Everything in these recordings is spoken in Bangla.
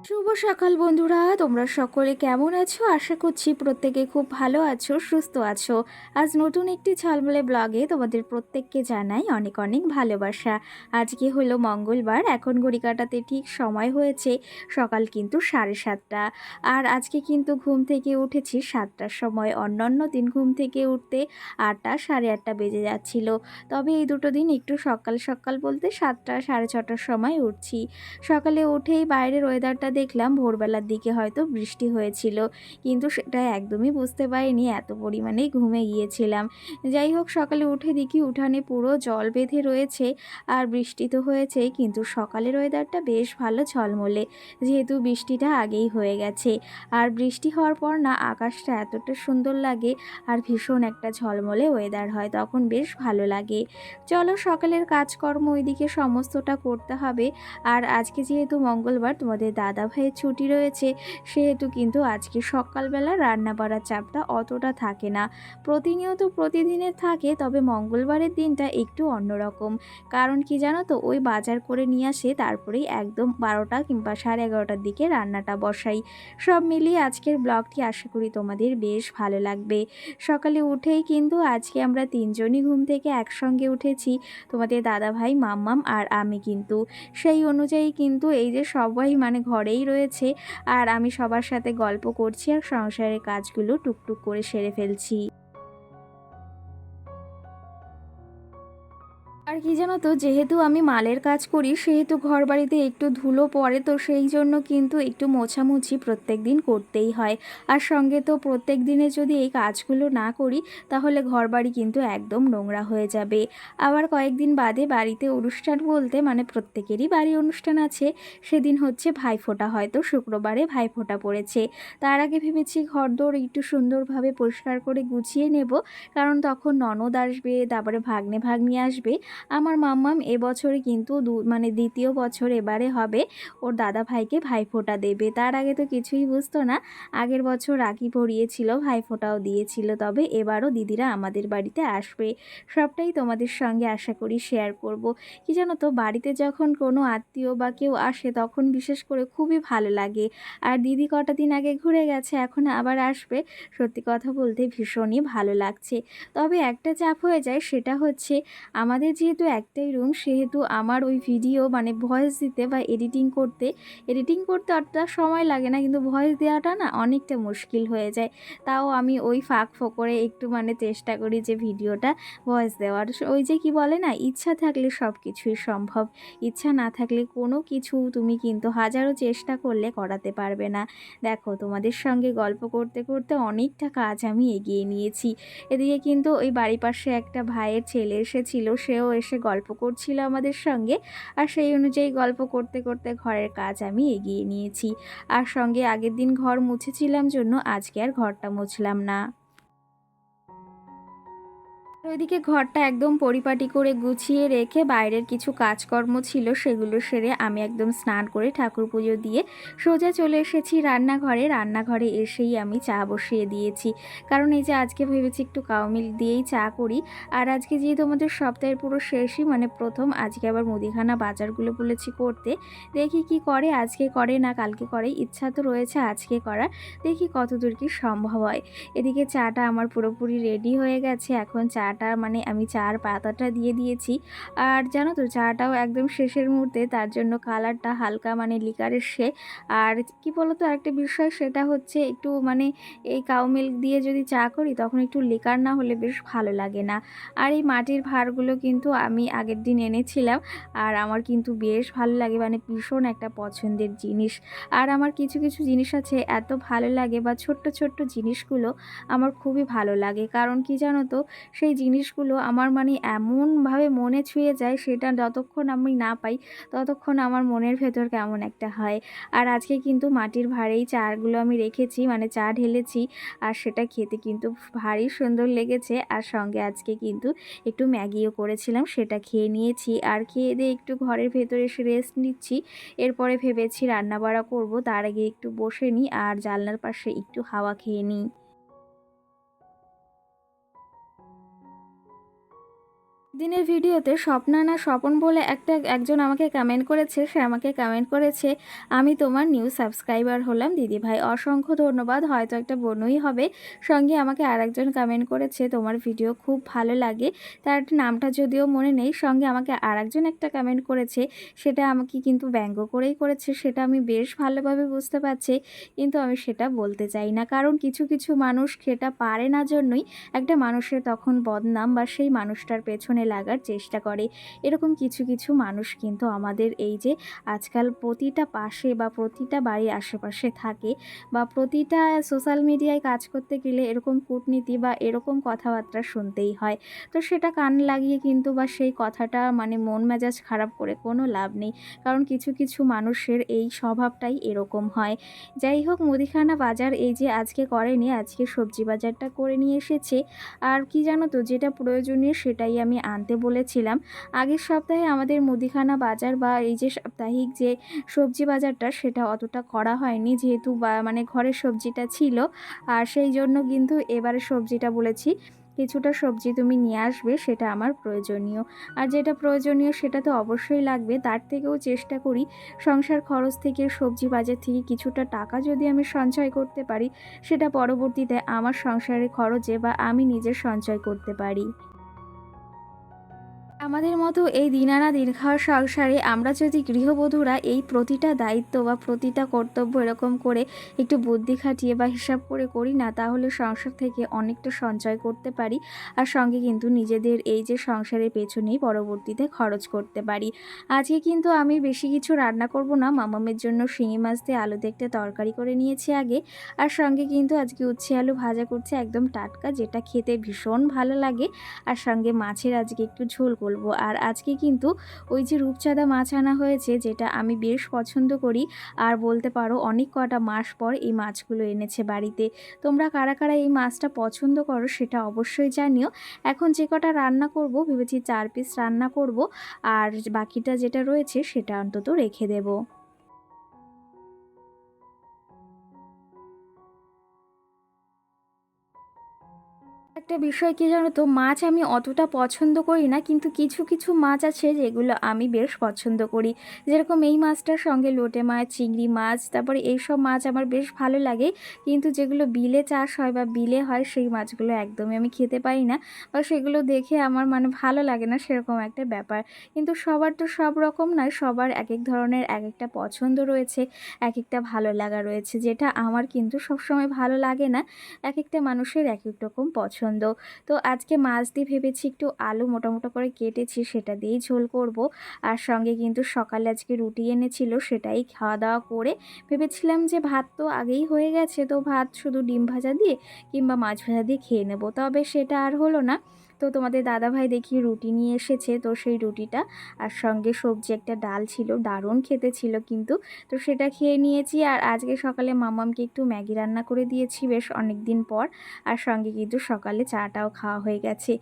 শুভ সকাল বন্ধুরা, তোমরা সকলে কেমন আছো? আশা করছি প্রত্যেকে খুব ভালো আছো, সুস্থ আছো। আজ নতুন একটি ঝলমলে ব্লগে তোমাদের প্রত্যেককে জানাই অনেক অনেক ভালোবাসা। আজকে হলো মঙ্গলবার, এখন ঘড়ি কাটাতে ঠিক সময় হয়েছে সকাল কিন্তু 7:30। আর আজকে কিন্তু ঘুম থেকে উঠেছি 7টার সময়। অন্যান্য দিন ঘুম থেকে উঠতে 8টা 8:30 বেজে যাচ্ছিল, তবে এই দুটো দিন একটু সকাল সকাল বলতে 7টা 6:30টার সময় উঠছি। সকালে উঠেই বাইরের ওয়েদারটা দেখলাম, ভোরবেলার দিকে হয়তো বৃষ্টি হয়েছিল, কিন্তু সেটা একদমই বুঝতে পারিনি, এত পরিমাণেই ঘুমে গিয়েছিলাম। যাই হোক, সকালে উঠে দেখি উঠানে পুরো জল বেঁধে রয়েছে, আর বৃষ্টি তো হয়েছেই, কিন্তু সকালের ওয়েদারটা বেশ ভালো ঝলমলে, যেহেতু বৃষ্টিটা আগেই হয়ে গেছে। আর বৃষ্টি হওয়ার পর না আকাশটা এতটা সুন্দর লাগে, আর ভীষণ একটা ঝলমলে ওয়েদার হয়, তখন বেশ ভালো লাগে। চলো, সকালের কাজকর্ম ওইদিকে সমস্তটা করতে হবে। আর আজকে যেহেতু মঙ্গলবার, তোমাদের দাদা ভাইয়ের ছুটি রয়েছে, সেহেতু কিন্তু আজকে সকালবেলা রান্না বাড়ার চাপটা অতটা থাকে না। প্রতিনিয়ত প্রতিদিনের থাকে, তবে মঙ্গলবারের দিনটা একটু অন্যরকম। কারণ কি জানো তো, ওই বাজার করে নিয়ে আসে, তারপরেই একদম 12টা কিংবা 11:30টার দিকে রান্নাটা বসাই। সব মিলিয়ে আজকের ব্লগটি আশা করি তোমাদের বেশ ভালো লাগবে। সকালে উঠেই কিন্তু আজকে আমরা তিনজনই ঘুম থেকে একসঙ্গে উঠেছি, তোমাদের দাদা ভাই, মাম্মাম আর আমি। কিন্তু সেই অনুযায়ী কিন্তু এই যে সবাই ঘরেই রয়েছে, আর আমি সবার সাথে গল্প করছি আর সংসারের কাজগুলো টুকটুক করে সেরে ফেলছি। আর কি জানো তো, যেহেতু আমি মালের কাজ করি, সেহেতু ঘর বাড়িতে একটু ধুলো পড়ে, তো সেই জন্য কিন্তু একটু মোছামুছি প্রত্যেক দিন করতেই হয়। আর সঙ্গে তো প্রত্যেক দিনে যদি এই কাজগুলো না করি, তাহলে ঘর বাড়ি কিন্তু একদম নোংরা হয়ে যাবে। আবার কয়েকদিন বাদে বাড়িতে অনুষ্ঠান বলতে প্রত্যেকেরই বাড়ি অনুষ্ঠান আছে। সেদিন হচ্ছে ভাইফোঁটা, হয়তো শুক্রবারে ভাইফোঁটা পড়েছে। তার আগে ভেবেছি ঘরদোর একটু সুন্দরভাবে পরিষ্কার করে গুছিয়ে নেব, কারণ তখন ননদ আসবে, তারপরে ভাগ্নে ভাগ্নি আসবে। আমার মাম্মাম এবছরে কিন্তু দ্বিতীয় বছর এবারে হবে, ওর দাদা ভাইকে ভাইফোঁটা দেবে। তার আগে তো কিছুই বুঝতো না, আগের বছর রাখি পরিয়েছিল, ভাইফোঁটাও দিয়েছিল, তবে এবারও দিদিরা আমাদের বাড়িতে আসবে। সবটাই তোমাদের সঙ্গে আশা করি শেয়ার করব। কি জানো তো, বাড়িতে যখন কোনো আত্মীয় বা কেউ আসে, তখন বিশেষ করে খুবই ভালো লাগে। আর দিদি কটা দিন আগে ঘুরে গেছে, এখন আবার আসবে, সত্যি কথা বলতে ভীষণই ভালো লাগছে। তবে একটা চাপ হয়ে যায়, সেটা হচ্ছে আমাদের যেহেতু একটাই রুম, সেহেতু আমার ওই ভিডিও ভয়েস দিতে বা এডিটিং করতে অতটা সময় লাগে না, কিন্তু ভয়েস দেওয়াটা না অনেকটা মুশকিল হয়ে যায়। তাও আমি ওই ফাঁক ফোকরে একটু চেষ্টা করি যে ভিডিওটা ভয়েস দেওয়ার। ওই যে কি বলে না, ইচ্ছা থাকলে সব কিছুই সম্ভব, ইচ্ছা না থাকলে কোনো কিছু তুমি কিন্তু হাজারো চেষ্টা করলে করাতে পারবে না। দেখো, তোমাদের সঙ্গে গল্প করতে করতে অনেকটা কাজ আমি এগিয়ে নিয়েছি। এদিকে কিন্তু ওই বাড়ির পাশে একটা ভাইয়ের ছেলে এসেছিল, সেও এসে গল্প করছিল আমাদের সঙ্গে, আর সেই অনুযায়ী গল্প করতে করতে ঘরের কাজ আমি এগিয়ে নিয়েছি। আর সঙ্গে আগের দিন ঘর মুছেছিলাম জন্য আজকে আর ঘরটা মুছলাম না। ওইদিকে ঘরটা একদম পরিপাটি করে গুছিয়ে রেখে বাইরের কিছু কাজকর্ম ছিল, সেগুলো সেরে আমি একদম স্নান করে ঠাকুর পুজো দিয়ে সোজা চলে এসেছি রান্নাঘরে। রান্নাঘরে এসেই আমি চা বসিয়ে দিয়েছি, কারণ এই যে আজকে ভেবেছি একটু কাউ মিল্ক দিয়েই চা করি। আর আজকে যেহেতু আমাদের সপ্তাহের পুরো শেষই, প্রথম, আজকে আবার মুদিখানা বাজারগুলো বলেছি করতে। দেখি কি করে, আজকে করে না কালকে করে, ইচ্ছা তো রয়েছে আজকে করার, দেখি কতদূর কি সম্ভব হয়। এদিকে চাটা আমার পুরোপুরি রেডি হয়ে গেছে। এখন চাটা আমি চার পাতাটা দিয়ে দিয়েছি। আর জানো তো, চাটাও একদম শেষের মুহূর্তে, তার জন্য কালারটা হালকা লিকার এসছে। আর কি বলতো, আরেকটা বিষয়, সেটা হচ্ছে একটু এই কাউ মিল্ক দিয়ে যদি চা করি, তখন একটু লিকার না হলে বেশ ভালো লাগে না। আর এই মাটির ভাঁড়গুলো কিন্তু আমি আগের দিন এনেছিলাম, আর আমার কিন্তু বেশ ভালো লাগে, ভীষণ একটা পছন্দের জিনিস। আর আমার কিছু কিছু জিনিস আছে এত ভালো লাগে, বা ছোট্ট ছোট্ট জিনিসগুলো আমার খুবই ভালো লাগে। কারণ কি জানো তো, সেই জিনিসগুলো আমার এমনভাবে মনে ছুঁয়ে যায়, সেটা যতক্ষণ আমি না পাই, ততক্ষণ আমার মনের ভেতর কেমন একটা হয়। আর আজকে কিন্তু মাটির ভাঁড়েই চাগুলো আমি রেখেছি, চা ঢেলেছি, আর সেটা খেতে কিন্তু ভারী সুন্দর লেগেছে। আর সঙ্গে আজকে কিন্তু একটু ম্যাগিও করেছিলাম, সেটা খেয়ে নিয়েছি। আর খেয়ে দিয়ে একটু ঘরের ভেতরে এসে রেস্ট নিচ্ছি। এরপরে ভেবেছি রান্না বাড়া করব, তার আগে একটু বসে নিই আর জানলার পাশে একটু হাওয়া খেয়ে নিই। দিনের ভিডিওতে স্বপ্না না স্বপন বলে একজন আমাকে কমেন্ট করেছে। সে আমাকে কমেন্ট করেছে, আমি তোমার নিউ সাবস্ক্রাইবার হলাম দিদিভাই, অসংখ্য ধন্যবাদ। হয়তো একটা বোনই হবে। সঙ্গে আমাকে আরেকজন কমেন্ট করেছে, তোমার ভিডিও খুব ভালো লাগে, তার নামটা যদিও মনে নেই। সঙ্গে আমাকে আরেকজন একটা কমেন্ট করেছে, সেটা আমাকে কিন্তু ব্যঙ্গ করেই করেছে, সেটা আমি বেশ ভালোভাবে বুঝতে পারছি, কিন্তু আমি সেটা বলতে চাই না। কারণ কিছু কিছু মানুষ সেটা পারে না জন্যই একটা মানুষের তখন বদনাম বা সেই মানুষটার পেছনে লাগার চেষ্টা করে। এরকম কিছু কিছু মানুষ কিন্তু আমাদের এই যে আজকাল প্রতিটা পাশে বা প্রতিটা বাড়ির আশেপাশে থাকে, বা প্রতিটা সোশ্যাল মিডিয়ায় কাজ করতে গেলে এরকম কূটনীতি বা এরকম কথাবার্তা শুনতেই হয়। তো সেটা কান লাগিয়ে কিন্তু বা সেই কথাটা মানে মন মেজাজ খারাপ করে কোনো লাভ নেই। কারণ কিছু কিছু মানুষের এই স্বভাবটাই এরকম হয়। যাই হোক, মুদিখানা বাজার এই যে আজকে করেনি, আজকে সবজি বাজারটা করে নিয়ে এসেছে। আর কি জানো তো, যেটা প্রয়োজনীয় সেটাই আমি আনতে বলেছিলাম। আগের সপ্তাহে আমাদের মুদিখানা বাজার বা এই যে সাপ্তাহিক যে সবজি বাজারটা, সেটা অতটা করা হয়নি, যেহেতু মানে ঘরের সবজিটা ছিল। আর সেই জন্য কিন্তু এবারে সবজিটা বলেছি, কিছুটা সবজি তুমি নিয়ে আসবে, সেটা আমার প্রয়োজনীয়। আর যেটা প্রয়োজনীয় সেটা তো অবশ্যই লাগবে, তার থেকেও চেষ্টা করি সংসার খরচ থেকে, সবজি বাজার থেকে কিছুটা টাকা যদি আমি সঞ্চয় করতে পারি, সেটা পরবর্তীতে আমার সংসারের খরচে বা আমি নিজের সঞ্চয় করতে পারি। আমাদের মতো এই দিন আনা দিন খাওয়ার সংসারে আমরা যদি গৃহবধূরা এই প্রতিটা দায়িত্ব বা প্রতিটা কর্তব্য এরকম করে একটু বুদ্ধি খাটিয়ে বা হিসাব করে করি না, তাহলে সংসার থেকে অনেকটা সঞ্চয় করতে পারি। আর সঙ্গে কিন্তু নিজেদের এই যে সংসারের পেছনেই পরবর্তীতে খরচ করতে পারি। আজকে কিন্তু আমি বেশি কিছু রান্না করব না, মামামের জন্য শিঙি মাছ দিয়ে আলু দিয়ে একটা তরকারি করে নিয়েছি আগে। আর সঙ্গে কিন্তু আজকে উচ্ছে আলু ভাজা করছি, একদম টাটকা, যেটা খেতে ভীষণ ভালো লাগে। আর সঙ্গে মাছের আজকে একটু ঝোল করব। আর আজকে কিন্তু ওই যে রূপচাঁদা মাছ আনা হয়েছে, যেটা আমি বেশ পছন্দ করি। আর বলতে পারো অনেক কটা মাস পর এই মাছগুলো এনেছে বাড়িতে। তোমরা কারা কারা এই মাছটা পছন্দ করো সেটা অবশ্যই জানিও। এখন যে কটা রান্না করব ভেবেছি 4 পিস রান্না করব, আর বাকিটা যেটা রয়েছে সেটা অন্তত রেখে দেবো। একটা বিষয় কি জানো তো, মাছ আমি অতটা পছন্দ করি না, কিন্তু কিছু কিছু মাছ আছে যেগুলো আমি বেশ পছন্দ করি। যেরকম এই মাছটার সঙ্গে লোটে মাছ, চিংড়ি মাছ, তারপরে এইসব মাছ আমার বেশ ভালো লাগে। কিন্তু যেগুলো বিলে চাষ হয় বা বিলে হয় সেই মাছগুলো একদমই আমি খেতে পারি না, বা সেগুলো দেখে আমার মানে ভালো লাগে না, সেরকম একটা ব্যাপার। কিন্তু সবার তো সব রকম নয়, সবার এক এক ধরনের এক একটা পছন্দ রয়েছে, এক একটা ভালো লাগা রয়েছে, যেটা আমার কিন্তু সবসময় ভালো লাগে না। এক একটা মানুষের এক এক রকম পছন্দ। তো আজকে মাছ দিয়ে ভেবেছি একটু আলু মোটা মোটা করে কেটেছি, সেটা দিয়েই ঝোল করব। আর সঙ্গে কিন্তু সকালে আজকে রুটি এনেছিল, সেটাই খাওয়া দাওয়া করে ভেবেছিলাম যে ভাত তো আগেই হয়ে গেছে, তো ভাত শুধু ডিম ভাজা দিয়ে কিংবা মাছ ভাজা দিয়ে খেয়ে নেব, তবে সেটা আর হলো না। তো তোমাদের দাদাভাই দেখি রুটি নিয়ে এসেছে, তো সেই রুটিটা আর সঙ্গে সবজি একটা ডাল ছিল, দারুণ খেতে ছিল কিন্তু। তো সেটা খেয়ে নিয়েছি। আর আজকে সকালে মামামকে একটু ম্যাগি রান্না করে দিয়েছি বেশ অনেক দিন পর। আর সঙ্গে কিন্তু সকালে চাটাও খাওয়া হয়ে গেছে।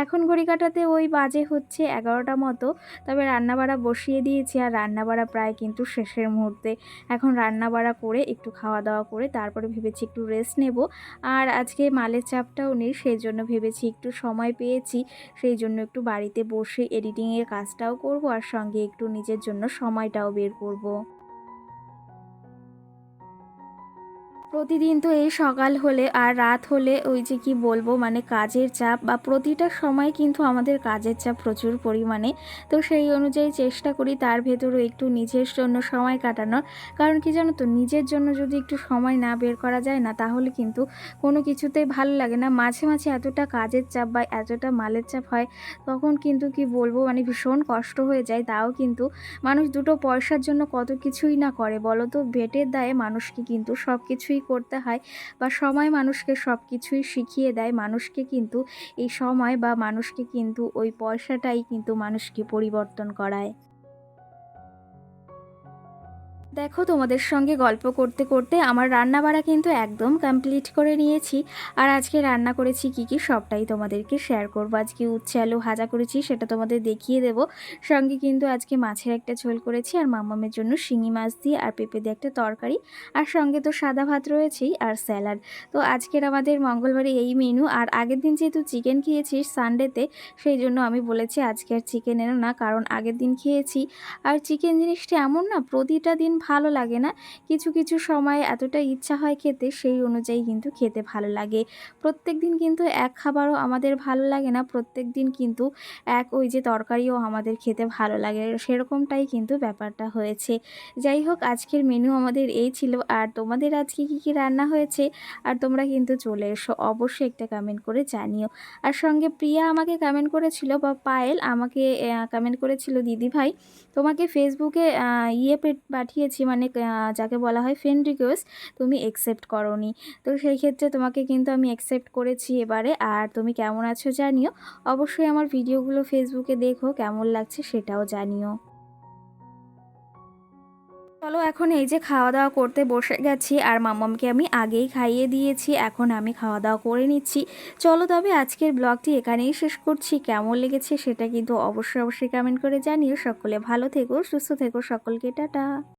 এখন ঘড়ি কাটাতে ওই বাজে হচ্ছে 11টা মতো। তবে রান্নাবাড়া বসিয়ে দিয়েছি, আর রান্নাবাড়া প্রায় কিন্তু শেষের মুহূর্তে। এখন রান্নাবাড়া করে একটু খাওয়া দাওয়া করে তারপরে ভেবেছি একটু রেস্ট নেব। আর আজকে মালের চাপটাও নেই, সেই জন্য ভেবেছি একটু সময় পেয়েছি, সেই জন্য একটু বাড়িতে বসে এডিটিংয়ের কাজটাও করব, আর সঙ্গে একটু নিজের জন্য সময়টাও বের করব। প্রতিদিন তো এই সকাল হলে আর রাত হলে ওই যে কি বলবো, মানে কাজের চাপ, বা প্রতিটা সময় কিন্তু আমাদের কাজের চাপ প্রচুর পরিমাণে। তো সেই অনুযায়ী চেষ্টা করি তার ভেতরেও একটু নিজের জন্য সময় কাটানোর। কারণ কি জানো তো, নিজের জন্য যদি একটু সময় না বের করা যায় না, তাহলে কিন্তু কোনো কিছুতেই ভালো লাগে না। মাঝে মাঝে এতটা কাজের চাপ বা এতটা মালের চাপ হয়, তখন কিন্তু কি বলবো, মানে ভীষণ কষ্ট হয়ে যায়। তাও কিন্তু মানুষ দুটো পয়সার জন্য কত কিছুই না করে বলো তো। পেটের দায়ে মানুষকে কিন্তু সব কিছুই করতে হয়, বা সময় মানুষকে সব কিছুই শিখিয়ে দেয় মানুষকে। কিন্তু এই সময় বা মানুষকে কিন্তু ওই পয়সাটাই কিন্তু মানুষকে পরিবর্তন করায়। দেখো তোমাদের সঙ্গে গল্প করতে করতে আমার রান্না বাড়া কিন্তু একদম কমপ্লিট করে নিয়েছি। আর আজকে রান্না করেছি কি কি সবটাই তোমাদেরকে শেয়ার করবো। আজকে উচ্ছে আলু ভাজা করেছি, সেটা তোমাদের দেখিয়ে দেবো। সঙ্গে কিন্তু আজকে মাছের একটা ঝোল করেছি, আর মামামের জন্য শিঙি মাছ দিয়ে আর পেঁপে দিয়ে একটা তরকারি, আর সঙ্গে তো সাদা ভাত রয়েছেই আর স্যালাড। তো আজকের আমাদের মঙ্গলবারে এই মেনু। আর আগের দিন যেহেতু চিকেন খেয়েছিস সানডেতে, সেই জন্য আমি বলেছি আজকে আর চিকেন এনো না, কারণ আগের দিন খেয়েছি। আর চিকেন জিনিসটা এমন না, প্রতিটা দিন ভালো লাগে না, কিছু কিছু সময় এতটা ইচ্ছা হয় খেতে, সেই অনুযায়ী কিন্তু খেতে ভালো লাগে। প্রত্যেক দিন কিন্তু এক খাবারও আমাদের ভালো লাগে না, প্রত্যেক দিন কিন্তু এক ওই যে তরকারিও আমাদের খেতে ভালো লাগে, সেরকমটাই কিন্তু ব্যাপারটা হয়েছে। যাই হোক, আজকের মেনু আমাদের এই ছিল। আর তোমাদের আজকে কি কি রান্না হয়েছে, আর তোমরা কিন্তু চলে এসো, অবশ্যই একটা কমেন্ট করে জানিও। আর সঙ্গে প্রিয়া আমাকে কমেন্ট করেছিল, বা পায়েল আমাকে কমেন্ট করেছিল, দিদি ভাই তোমাকে ফেসবুকে পাঠিয়েছি, মানে যাকে বলা হয় ফ্রেন্ড রিকোয়েস্ট, তুমি অ্যাকসেপ্ট করোনি। তো সেই ক্ষেত্রে তোমাকে কিন্তু আমি অ্যাকসেপ্ট করেছি এবারে। আর তুমি কেমন আছো জানিও, অবশ্যই আমার ভিডিওগুলো ফেসবুকে দেখো, কেমন লাগছে সেটাও জানিও। চলো এখন এই যে খাওয়া দাওয়া করতে বসে গেছি, আর মাম্মামকে আমি আগেই খাইয়ে দিয়েছি, এখন আমি খাওয়া দাওয়া করে নিচ্ছি। চলো তবে আজকের ব্লগটি এখানেই শেষ করছি। কেমন লেগেছে সেটা কিন্তু অবশ্যই অবশ্যই কমেন্ট করে জানিও। সকলে ভালো থেকো, সুস্থ থেকো, সকলকে টাটা।